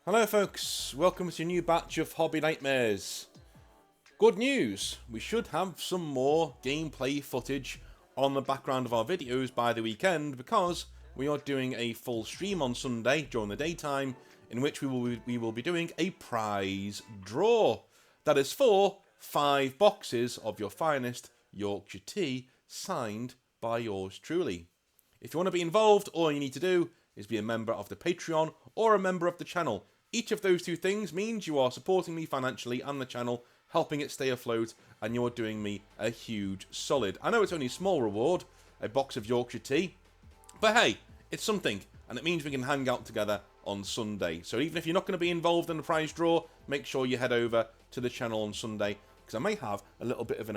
Hello folks, welcome to a new batch of Hobby Nightmares. Good news, we should have some more gameplay footage on the background of our videos by the weekend because we are doing a full stream on Sunday during the daytime in which we will be doing a prize draw. That is for 5 boxes of your finest Yorkshire tea signed by yours truly. If you want to be involved, all you need to do is be a member of the Patreon or a member of the channel. Each of those two things means you are supporting me financially and the channel, helping it stay afloat, and you're doing me a huge solid. I know it's only a small reward, a box of Yorkshire tea, but hey, it's something, and it means we can hang out together on Sunday. So even if you're not going to be involved in the prize draw, make sure you head over to the channel on Sunday, because I may have a little bit of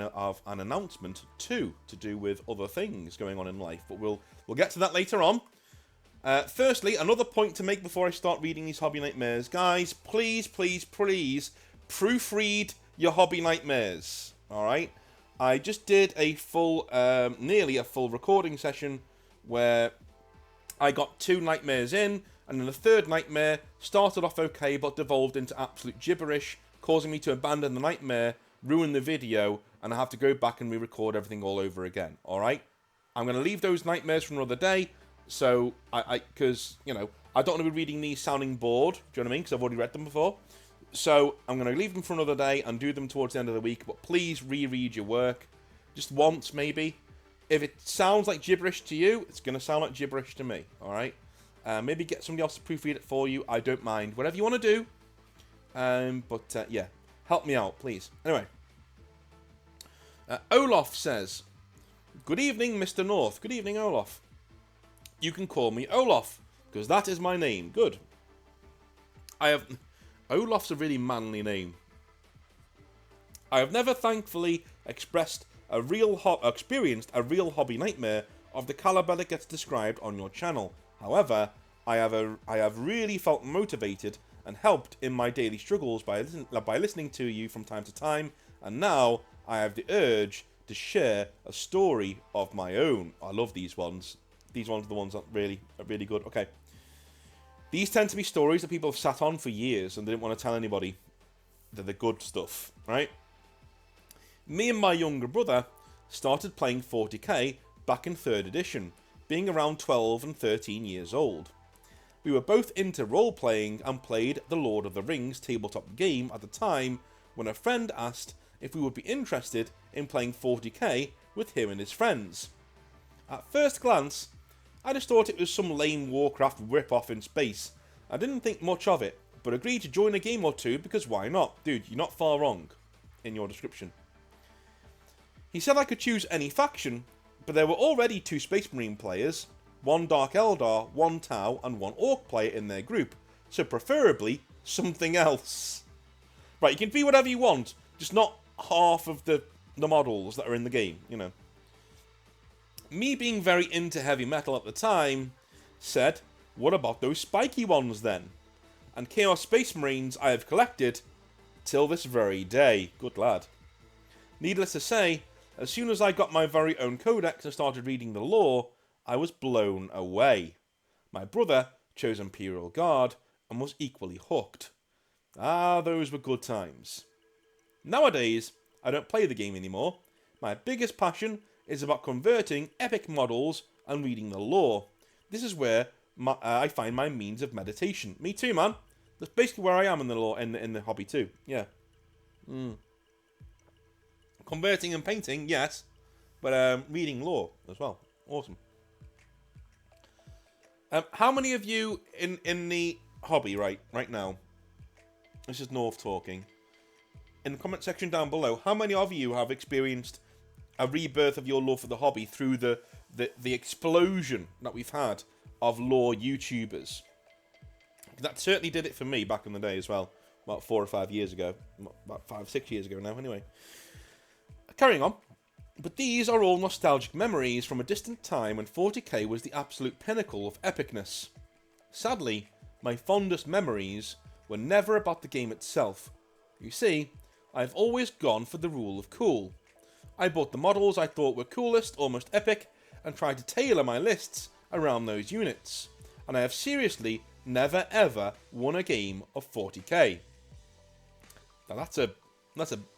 an announcement too, to do with other things going on in life, but we'll get to that later on. Firstly, another point to make before I start reading these Hobby Nightmares. Guys, please proofread your Hobby Nightmares. Alright? I just did a full, nearly a full recording session where I got 2 nightmares in, and then the third nightmare started off okay but devolved into absolute gibberish, causing me to abandon the nightmare, ruin the video, and I have to go back and re-record everything all over again. Alright? I'm going to leave those nightmares for another day. So, because, you know, I don't want to be reading these sounding bored, do you know what I mean? Because I've already read them before. So, I'm going to leave them for another day and do them towards the end of the week. But please reread your work. Just once, maybe. If it sounds like gibberish to you, it's going to sound like gibberish to me, alright? Maybe get somebody else to proofread it for you. I don't mind. Whatever you want to do. Yeah, help me out, please. Anyway. Olaf says, "Good evening, Mr. North." Good evening, Olaf. "You can call me Olaf, because that is my name." Good. Olaf's a really manly name. "I have never thankfully experienced a real hobby nightmare of the caliber that gets described on your channel. However, I have really felt motivated and helped in my daily struggles by listening to you from time to time, and now I have the urge to share a story of my own." I love these ones. These ones are the ones that are really good. Okay. "These tend to be stories that people have sat on for years and they didn't want to tell anybody. They're the good stuff, right? Me and my younger brother started playing 40k back in 3rd edition, being around 12 and 13 years old. We were both into role-playing and played the Lord of the Rings tabletop game at the time when a friend asked if we would be interested in playing 40k with him and his friends. At first glance, I just thought it was some lame Warcraft rip-off in space. I didn't think much of it, but agreed to join a game or two because why not? Dude, you're not far wrong in your description. He said I could choose any faction, but there were already 2 Space Marine players, 1 Dark Eldar, 1 Tau, and 1 Orc player in their group, so preferably something else. Right, you can be whatever you want, just not half of the models that are in the game, you know. Me being very into heavy metal at the time, said, what about those spiky ones then? And Chaos Space Marines I have collected till this very day. Good lad. Needless to say, as soon as I got my very own codex and started reading the lore, I was blown away. My brother chose Imperial Guard and was equally hooked. Ah, those were good times. Nowadays, I don't play the game anymore. My biggest passion is about converting epic models and reading the lore. This is where I find my means of meditation. Me too, man. That's basically where I am in the lore, in the hobby too. Yeah. Converting and painting, yes, but reading lore as well. Awesome. How many of you in the hobby right now? This is North talking. In the comment section down below, how many of you have experienced a rebirth of your love for the hobby through the explosion that we've had of lore YouTubers? That certainly did it for me back in the day as well. About 4 or 5 years ago. About 5, 6 years ago now, anyway. Carrying on. But these are all nostalgic memories from a distant time when 40k was the absolute pinnacle of epicness. Sadly, my fondest memories were never about the game itself. You see, I've always gone for the rule of cool. I bought the models I thought were coolest or most epic, and tried to tailor my lists around those units, and I have seriously never ever won a game of 40k. Now that's a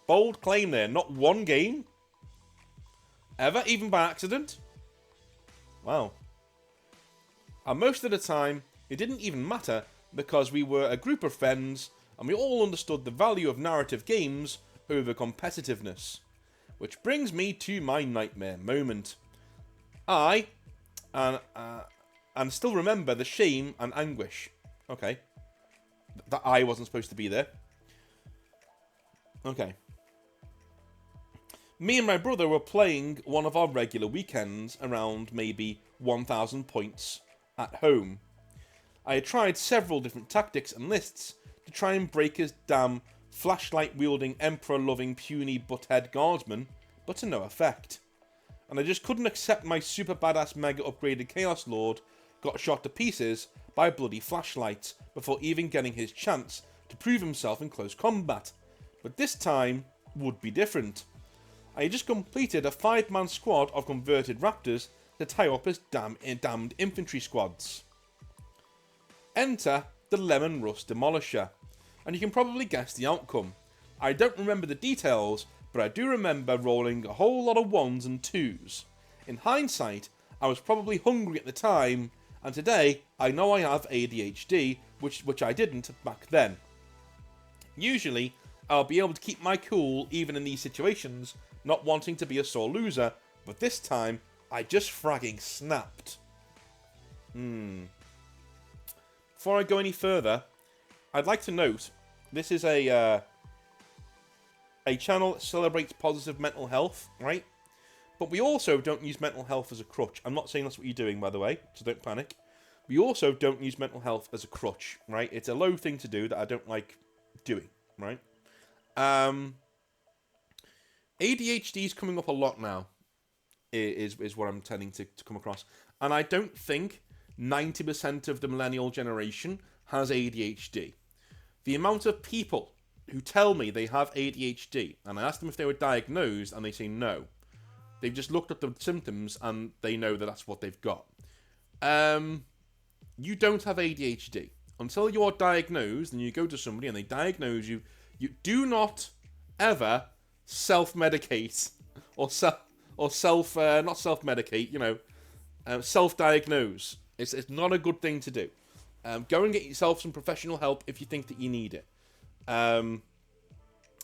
bold claim there. Not one game ever, even by accident. Wow. And most of the time, it didn't even matter because we were a group of friends and we all understood the value of narrative games over competitiveness. Which brings me to my nightmare moment. I and still remember the shame and anguish. Okay. That I wasn't supposed to be there. Okay. Me and my brother were playing one of our regular weekends around maybe 1,000 points at home. I had tried several different tactics and lists to try and break his damn flashlight-wielding, emperor-loving, puny butthead guardsman, but to no effect. And I just couldn't accept my super badass mega upgraded Chaos Lord got shot to pieces by bloody flashlights before even getting his chance to prove himself in close combat. But this time would be different. I had just completed a 5-man squad of converted raptors to tie up his damned infantry squads. Enter the Lemon Rust Demolisher, and you can probably guess the outcome. I don't remember the details, but I do remember rolling a whole lot of 1s and 2s. In hindsight, I was probably hungry at the time, and today I know I have ADHD, which I didn't back then. Usually, I'll be able to keep my cool even in these situations, not wanting to be a sore loser, but this time, I just fragging snapped. Before I go any further, I'd like to note, this is a channel that celebrates positive mental health, right? But we also don't use mental health as a crutch. I'm not saying that's what you're doing, by the way, so don't panic. We also don't use mental health as a crutch, right? It's a low thing to do that I don't like doing, right? ADHD is coming up a lot now, is what I'm tending to come across. And I don't think 90% of the millennial generation has ADHD. The amount of people who tell me they have ADHD, and I ask them if they were diagnosed, and they say no. They've just looked at the symptoms, and they know that that's what they've got. You don't have ADHD. Until you're diagnosed, and you go to somebody, and they diagnose you, you do not ever self-medicate, or not self-medicate, self-diagnose. It's not a good thing to do. Go and get yourself some professional help if you think that you need it. And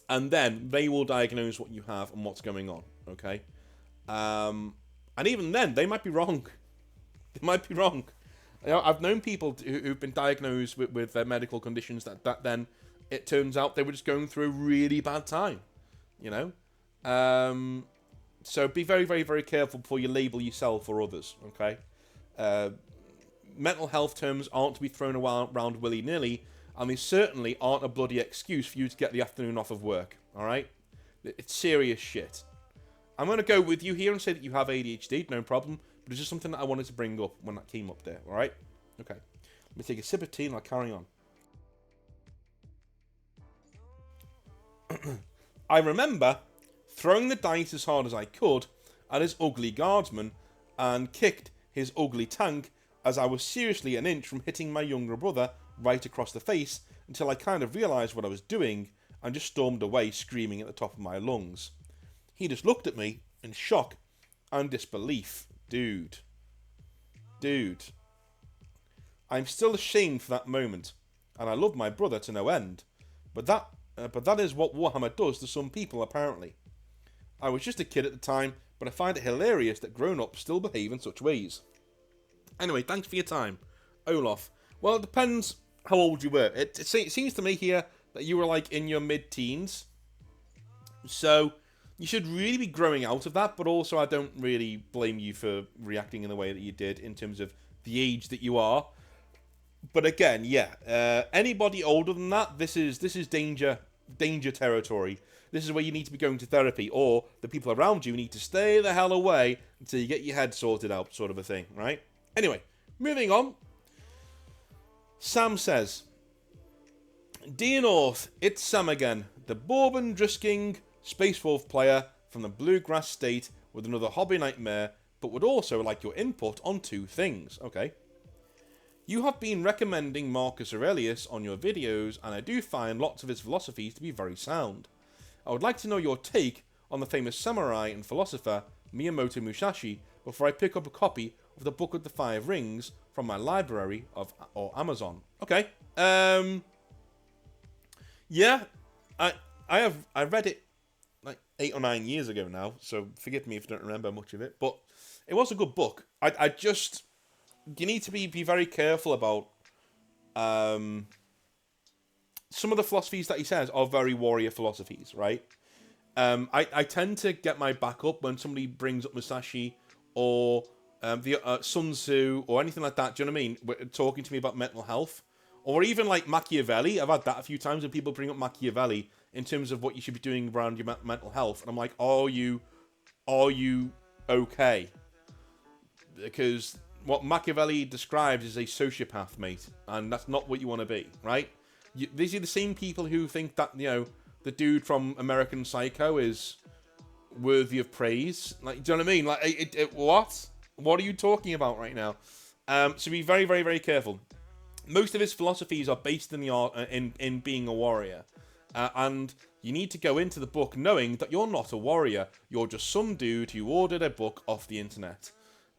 then they will diagnose what you have and what's going on, okay? And even then, they might be wrong. They might be wrong. You know, I've known people who've been diagnosed with their medical conditions that then it turns out they were just going through a really bad time, you know? So be very, very, very careful before you label yourself or others, okay? Mental health terms aren't to be thrown around willy-nilly, and they certainly aren't a bloody excuse for you to get the afternoon off of work, alright? It's serious shit. I'm going to go with you here and say that you have ADHD, no problem, but it's just something that I wanted to bring up when that came up there, alright? Okay. Let me take a sip of tea and I'll carry on. I remember throwing the dice as hard as I could at his ugly guardsman and kicked his ugly tank as I was seriously an inch from hitting my younger brother right across the face until I kind of realised what I was doing and just stormed away screaming at the top of my lungs. He just looked at me in shock and disbelief. Dude. I'm still ashamed for that moment, and I love my brother to no end, but that is what Warhammer does to some people, apparently. I was just a kid at the time, but I find it hilarious that grown-ups still behave in such ways. Anyway, thanks for your time, Olaf. Well, it depends how old you were. It seems to me here that you were like in your mid-teens, so you should really be growing out of that, but also I don't really blame you for reacting in the way that you did in terms of the age that you are. But again, yeah, anybody older than that, this is danger territory. This is where you need to be going to therapy, or the people around you need to stay the hell away until you get your head sorted out, sort of a thing, right? Anyway, moving on. Sam says, Dear North, it's Sam again, the Bourbon Drisking Space Wolf player from the Bluegrass State with another hobby nightmare, but would also like your input on two things. Okay. You have been recommending Marcus Aurelius on your videos, and I do find lots of his philosophies to be very sound. I would like to know your take on the famous samurai and philosopher Miyamoto Musashi before I pick up a copy of the Book of the Five Rings from my library or Amazon. Okay. Yeah, I read it like 8 or 9 years ago now, so forgive me if I don't remember much of it, but it was a good book. I just, you need to be very careful about some of the philosophies that he says are very warrior philosophies, right? I tend to get my back up when somebody brings up Musashi or the Sun Tzu or anything like that. Do you know what I mean? Talking to me about mental health, or even like Machiavelli. I've had that a few times when people bring up Machiavelli in terms of what you should be doing around your mental health, and I'm like, are you okay? Because what Machiavelli describes is a sociopath, mate, and that's not what you want to be, right? These are the same people who think that, you know, the dude from American Psycho is worthy of praise. Like, do you know what I mean? Like, what? What are you talking about right now? So be very, very, very careful. Most of his philosophies are based in the art in being a warrior, and you need to go into the book knowing that you're not a warrior. You're just some dude who ordered a book off the internet.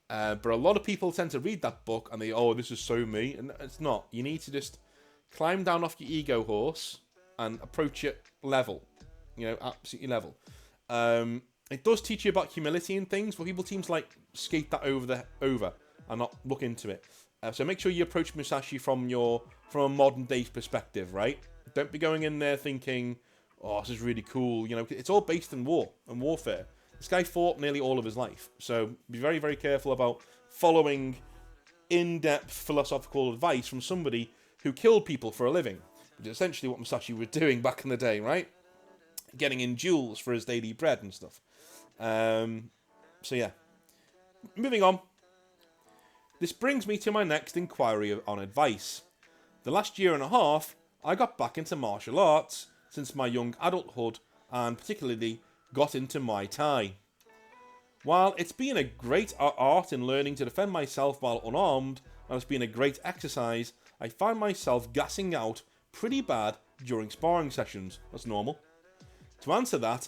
But a lot of people tend to read that book and they, oh, this is so me, and it's not. You need to just climb down off your ego horse and approach it level, you know, absolutely level. It does teach you about humility and things, but people seem to like skate that over and not look into it. So make sure you approach Musashi from a modern day perspective, right? Don't be going in there thinking, oh, this is really cool. You know, it's all based in war and warfare. This guy fought nearly all of his life, so be very, very careful about following in-depth philosophical advice from somebody who killed people for a living, which is essentially what Musashi was doing back in the day, right? Getting in duels for his daily bread and stuff. So yeah. Moving on. This brings me to my next inquiry on advice. The last year and a half, I got back into martial arts since my young adulthood, and particularly got into Muay Thai. While it's been a great art in learning to defend myself while unarmed, and it's been a great exercise, I find myself gassing out pretty bad during sparring sessions. That's normal. To answer that,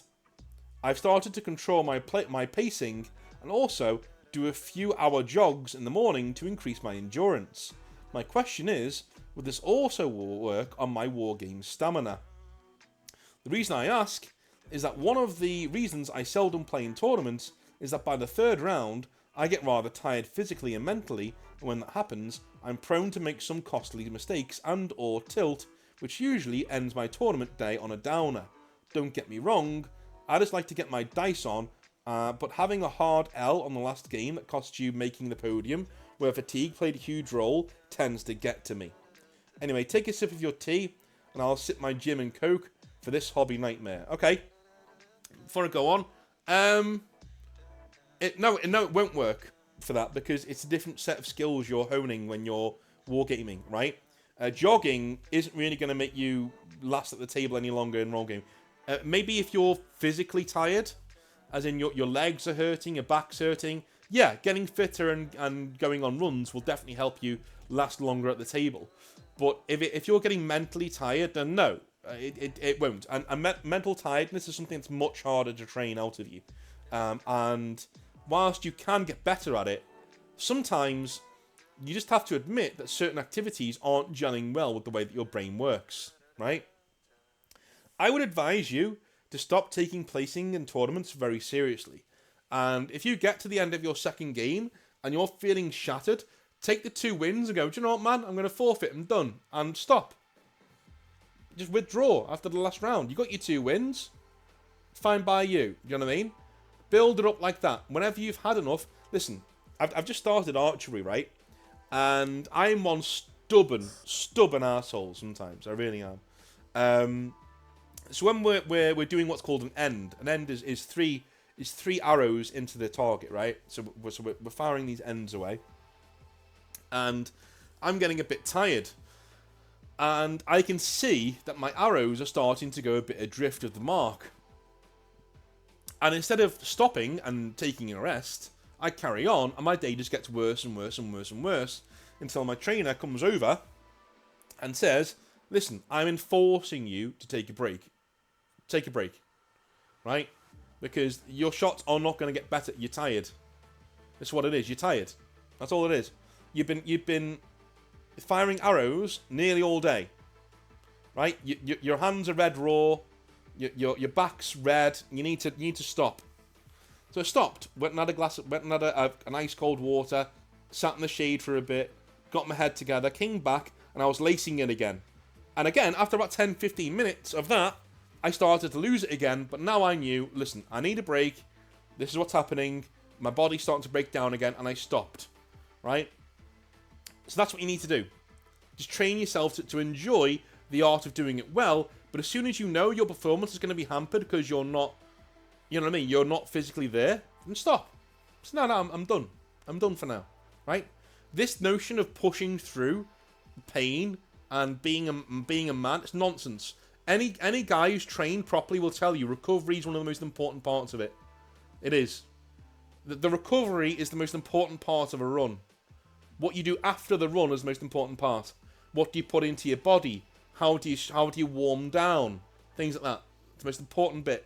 I've started to control my pacing and also do a few hour jogs in the morning to increase my endurance. My question is, would this also work on my wargame stamina? The reason I ask is that one of the reasons I seldom play in tournaments is that by the third round, I get rather tired physically and mentally, and when that happens, I'm prone to make some costly mistakes and or tilt, which usually ends my tournament day on a downer. Don't get me wrong, I just like to get my dice on, but having a hard L on the last game that costs you making the podium, where fatigue played a huge role, tends to get to me. Anyway, take a sip of your tea, and I'll sip my gin and coke for this hobby nightmare. Okay, before I go on, it won't work for that because it's a different set of skills you're honing when you're wargaming, right? Jogging isn't really going to make you last at the table any longer in wargaming. Maybe if you're physically tired, as in your legs are hurting, your back's hurting, yeah, getting fitter and going on runs will definitely help you last longer at the table. But if you're getting mentally tired, then no, it won't. And mental tiredness is something that's much harder to train out of you. And whilst you can get better at it, sometimes you just have to admit that certain activities aren't gelling well with the way that your brain works, right? I would advise you to stop taking placing in tournaments very seriously. And if you get to the end of your second game and you're feeling shattered, take the 2 wins and go, do you know what, man? I'm going to forfeit. I'm done. And stop. Just withdraw after the last round. You got your 2 wins. Fine by you. You know what I mean? Build it up like that. Whenever you've had enough. Listen, I've just started archery, right? And I'm one stubborn arsehole sometimes. I really am. So when we're doing what's called an end is three arrows into the target, right? So we're firing these ends away, and I'm getting a bit tired, and I can see that my arrows are starting to go a bit adrift of the mark. And instead of stopping and taking a rest, I carry on, and my day just gets worse and worse and worse and worse. until my trainer comes over and says, listen, I'm enforcing you to take a break. Take a break. Right? Because your shots are not going to get better. You're tired. That's what it is. You're tired. That's all it is. You've been firing arrows nearly all day. Right? Your hands are red raw. Your back's red. You need to stop. So I stopped. Went and had an ice cold water. Sat in the shade for a bit. Got my head together. Came back, and I was lacing it again. And again, after about 10-15 minutes of that, I started to lose it again. But now I knew, listen, I need a break. This is what's happening. My body's starting to break down again, and I stopped. Right? So that's what you need to do. Just train yourself to enjoy the art of doing it well. But as soon as you know your performance is going to be hampered because you're not, you know what I mean, you're not physically there, then stop. So no, I'm done. I'm done for now. Right? This notion of pushing through pain and being a man, it's nonsense. Any guy who's trained properly will tell you recovery is one of the most important parts of it. It is. The recovery is the most important part of a run. What you do after the run is the most important part. What do you put into your body? How do you warm down? Things like that. It's the most important bit.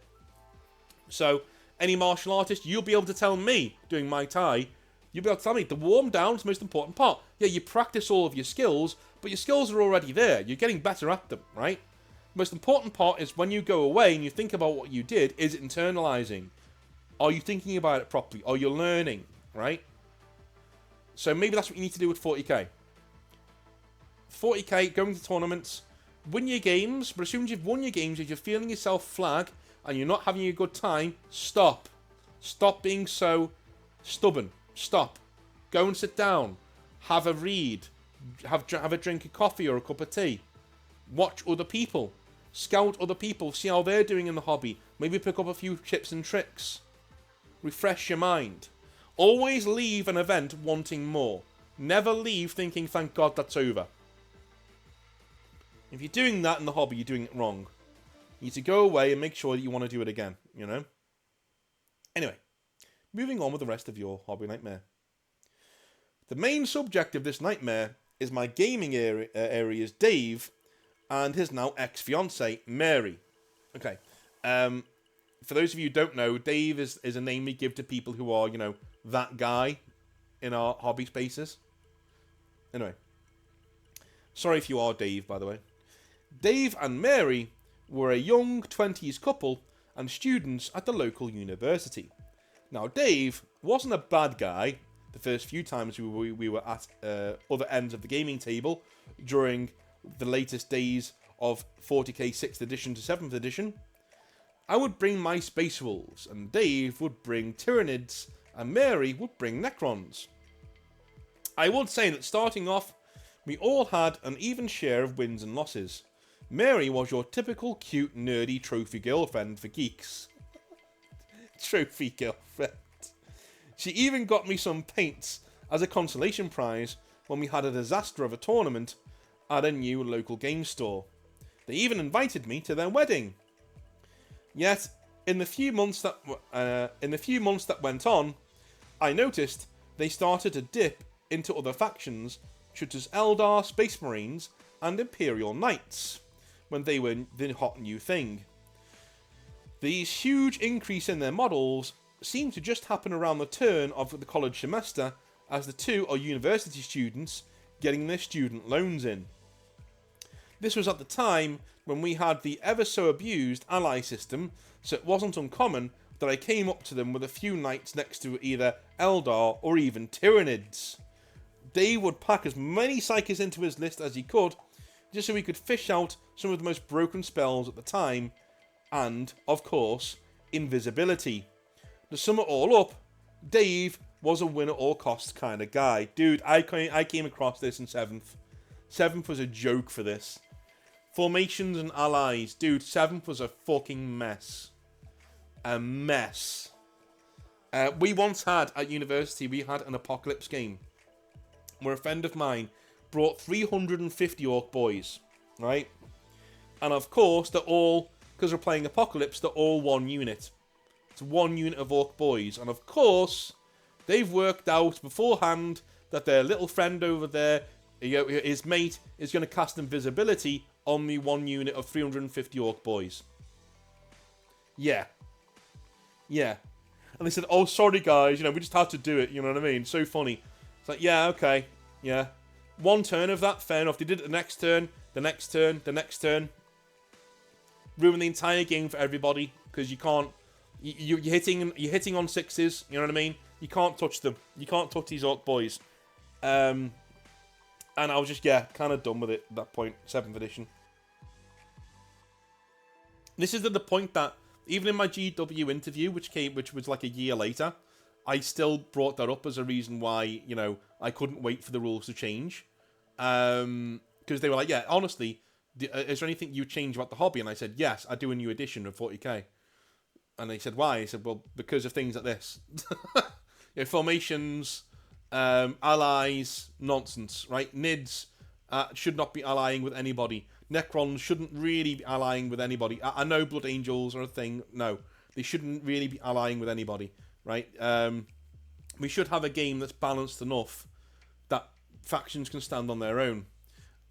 So, any martial artist, you'll be able to tell me, doing Muay Thai, you'll be able to tell me the warm down is the most important part. Yeah, you practice all of your skills, but your skills are already there. You're getting better at them, right? The most important part is when you go away and you think about what you did, is it internalizing? Are you thinking about it properly? Are you learning, right? So maybe that's what you need to do with 40k. 40k, going to tournaments, win your games, but as soon as you've won your games, if you're feeling yourself flag and you're not having a good time, stop. Stop being so stubborn. Stop. Go and sit down. Have a read. Have a drink of coffee or a cup of tea. Watch other people. Scout other people. See how they're doing in the hobby. Maybe pick up a few tips and tricks. Refresh your mind. Always leave an event wanting more. Never leave thinking, thank God that's over. If you're doing that in the hobby, you're doing it wrong. You need to go away and make sure that you want to do it again, you know? Anyway, moving on with the rest of your hobby nightmare. The main subject of this nightmare is my gaming area's Dave and his now ex-fiancée, Mary. Okay, for those of you who don't know, Dave is a name we give to people who are, you know, that guy in our hobby spaces. Anyway, sorry if you are Dave, by the way. Dave and Mary were a young 20s couple and students at the local university. Now, Dave wasn't a bad guy the first few times we were at other ends of the gaming table during the latest days of 40k 6th edition to 7th edition. I would bring my Space Wolves, and Dave would bring Tyranids, and Mary would bring Necrons. I would say that starting off, we all had an even share of wins and losses. Mary was your typical cute, nerdy trophy girlfriend for geeks. Trophy girlfriend. She even got me some paints as a consolation prize when we had a disaster of a tournament at a new local game store. They even invited me to their wedding. Yet, in the few months that went on, I noticed they started to dip into other factions such as Eldar, Space Marines, and Imperial Knights, when they were the hot new thing. These huge increase in their models seem to just happen around the turn of the college semester, as the two are university students getting their student loans in. This was at the time when we had the ever so abused ally system, so it wasn't uncommon that I came up to them with a few knights next to either Eldar or even Tyranids. Dave would pack as many psychers into his list as he could, just so he could fish out some of the most broken spells at the time, and, of course, invisibility. To sum it all up, Dave was a win-at-all-costs kind of guy. Dude, I came across this in 7th. 7th was a joke for this. Formations and allies. Dude, 7th was a fucking mess. A mess. We once had, at university, we had an Apocalypse game where a friend of mine brought 350 Orc boys, right? And of course, they're all, because we're playing Apocalypse, they're all one unit. It's one unit of Orc boys. And of course, they've worked out beforehand that their little friend over there, his mate, is going to cast invisibility on the one unit of 350 orc boys. Yeah. Yeah. And they said, oh, sorry, guys, we just had to do it, you know what I mean? So funny. It's like, yeah, okay, yeah. One turn of that, fair enough. They did it the next turn, the next turn, the next turn. Ruin the entire game for everybody, because you can't... You're hitting on sixes, you know what I mean? You can't touch them. You can't touch these orc boys. And I was just, kind of done with it at that point, 7th edition. This is at the point that, even in my GW interview, which was like a year later, I still brought that up as a reason why, I couldn't wait for the rules to change. Because they were like, yeah, honestly, is there anything you change about the hobby? And I said, yes, I do a new edition of 40k. And they said, why? I said, well, because of things like this. Formations, allies, nonsense, right? Nids should not be allying with anybody. Necrons shouldn't really be allying with anybody. I know Blood Angels are a thing. No, they shouldn't really be allying with anybody, right? We should have a game that's balanced enough that factions can stand on their own.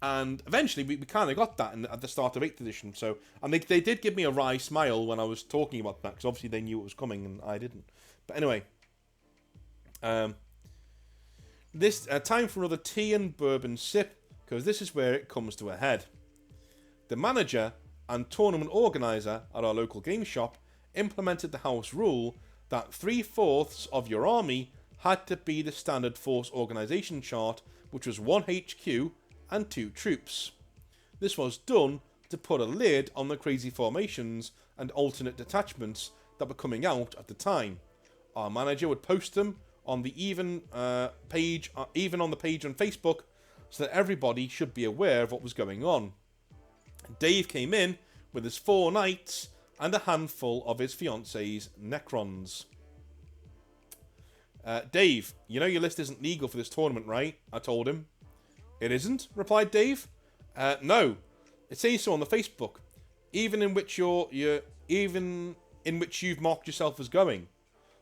And eventually, we kind of got that at the start of 8th edition. So, and they did give me a wry smile when I was talking about that, because obviously they knew it was coming and I didn't. But anyway, this time for another tea and bourbon sip, because this is where it comes to a head. The manager and tournament organizer at our local game shop implemented the house rule that 3/4 of your army had to be the standard force organization chart, which was 1 HQ and 2 troops. This was done to put a lid on the crazy formations and alternate detachments that were coming out at the time. Our manager would post them on the even page on Facebook, so that everybody should be aware of what was going on. Dave came in with his 4 knights and a handful of his fiance's Necrons. Dave, your list isn't legal for this tournament, right? I told him. It isn't, replied Dave. No, it says so on the Facebook, even in which you've marked yourself as going.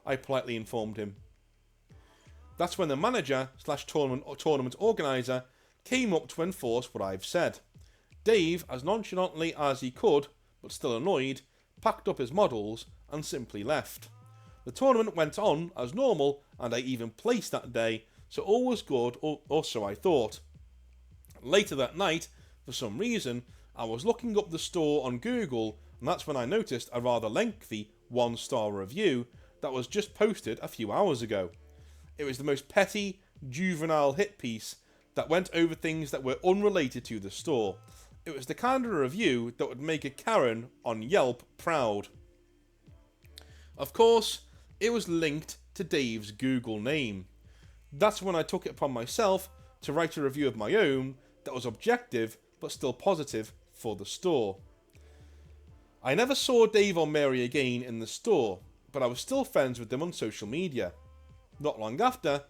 I politely informed him. That's when the manager / tournament organizer came up to enforce what I've said. Dave, as nonchalantly as he could, but still annoyed, packed up his models and simply left. The tournament went on as normal, and I even placed that day, so all was good, or so I thought. Later that night, for some reason, I was looking up the store on Google, and that's when I noticed a rather lengthy 1-star review that was just posted a few hours ago. It was the most petty, juvenile hit piece that went over things that were unrelated to the store. It was the kind of review that would make a Karen on Yelp proud. Of course, it was linked to Dave's Google name. That's when I took it upon myself to write a review of my own that was objective but still positive for the store. I never saw Dave or Mary again in the store, but I was still friends with them on social media. Not long after,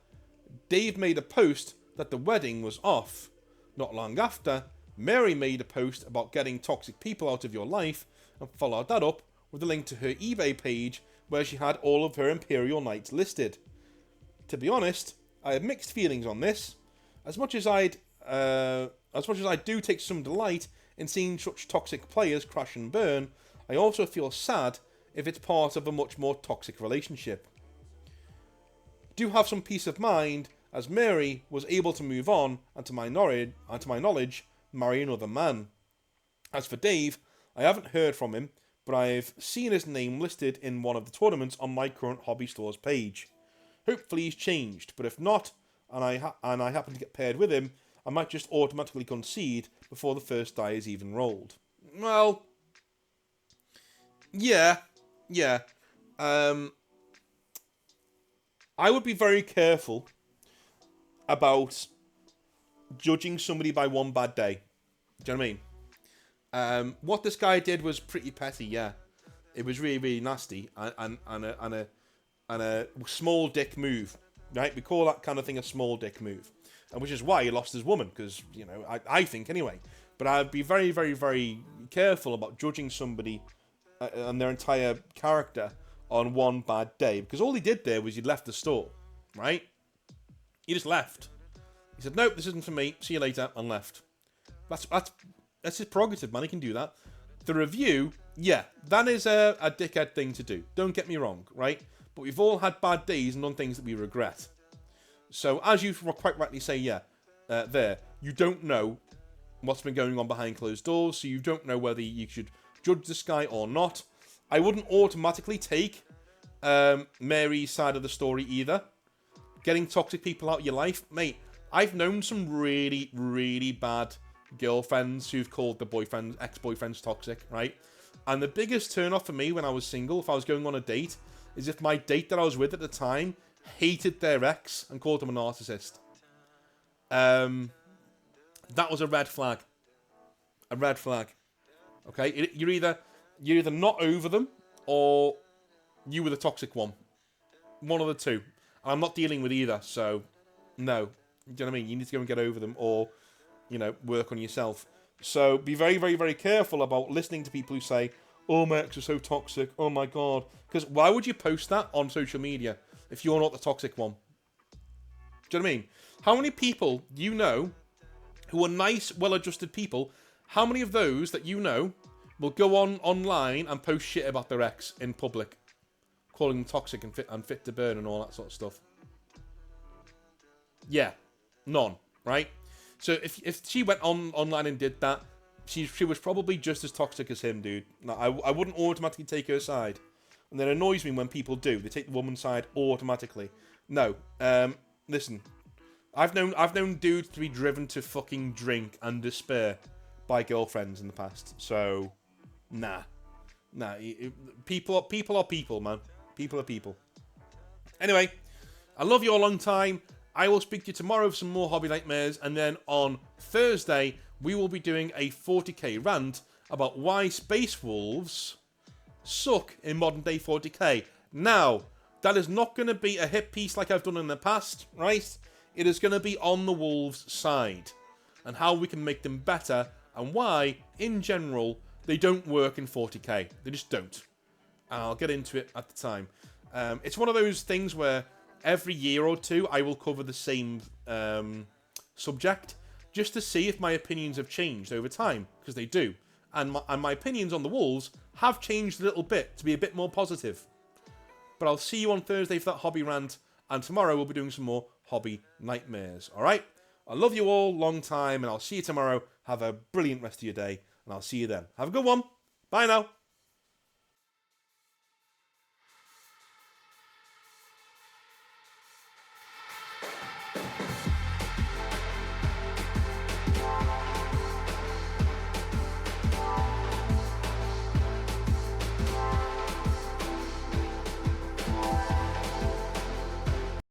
Dave made a post that the wedding was off. Not long after, Mary made a post about getting toxic people out of your life and followed that up with a link to her eBay page where she had all of her Imperial Knights listed. To be honest, I have mixed feelings on this. As much as I do take some delight in seeing such toxic players crash and burn, I also feel sad if it's part of a much more toxic relationship. Do have some peace of mind, as Mary was able to move on and to my knowledge, marry another man. As for Dave, I haven't heard from him, but I've seen his name listed in one of the tournaments on my current hobby store's page. Hopefully he's changed, but if not, and I happen to get paired with him, I might just automatically concede before the first die is even rolled. Well, yeah. I would be very careful about judging somebody by one bad day. Do you know what I mean? What this guy did was pretty petty, yeah. It was really, really nasty and a small dick move, right? We call that kind of thing a small dick move, and which is why he lost his woman, because, I think anyway. But I'd be very, very, very careful about judging somebody and their entire character on one bad day, because all he did there was he left the store, right? He just left. He said, nope, this isn't for me. See you later, and left. That's his prerogative, man. He can do that. The review, yeah, that is a dickhead thing to do. Don't get me wrong, right? But we've all had bad days and done things that we regret. So, as you quite rightly say, you don't know what's been going on behind closed doors, so you don't know whether you should judge this guy or not. I wouldn't automatically take Mary's side of the story either. Getting toxic people out of your life, mate. I've known some really, really bad girlfriends who've called the ex-boyfriends toxic, right? And the biggest turn-off for me when I was single, if I was going on a date, is if my date that I was with at the time hated their ex and called them a narcissist. That was a red flag. A red flag. Okay? You're either not over them, or you were the toxic one. One of the two. And I'm not dealing with either, so no. Do you know what I mean? You need to go and get over them, or, work on yourself. So be very, very, very careful about listening to people who say, oh, my ex is so toxic, oh my god. Because why would you post that on social media if you're not the toxic one? Do you know what I mean? How many people you know who are nice, well-adjusted people, how many of those that you know will go online and post shit about their ex in public, calling them toxic and fit to burn and all that sort of stuff? Yeah, none, right? So if she went online and did that, she was probably just as toxic as him, dude. No, I wouldn't automatically take her side. And it annoys me when people do. They take the woman's side automatically. No, listen. I've known dudes to be driven to fucking drink and despair by girlfriends in the past. So, nah. People are people, man. People are people. Anyway, I love you a long time. I will speak to you tomorrow for some more Hobby Nightmares, and then on Thursday we will be doing a 40k rant about why Space Wolves suck in modern day 40k. Now, that is not going to be a hit piece like I've done in the past, right? It is going to be on the Wolves' side, and how we can make them better, and why, in general, they don't work in 40k. They just don't. And I'll get into it at the time. It's one of those things where every year or two I will cover the same subject, just to see if my opinions have changed over time, because they do. And my opinions on the Wolves have changed a little bit to be a bit more positive. But I'll see you on Thursday for that hobby rant, and tomorrow we'll be doing some more Hobby Nightmares. Alright? I love you all, long time, and I'll see you tomorrow. Have a brilliant rest of your day, and I'll see you then. Have a good one. Bye now.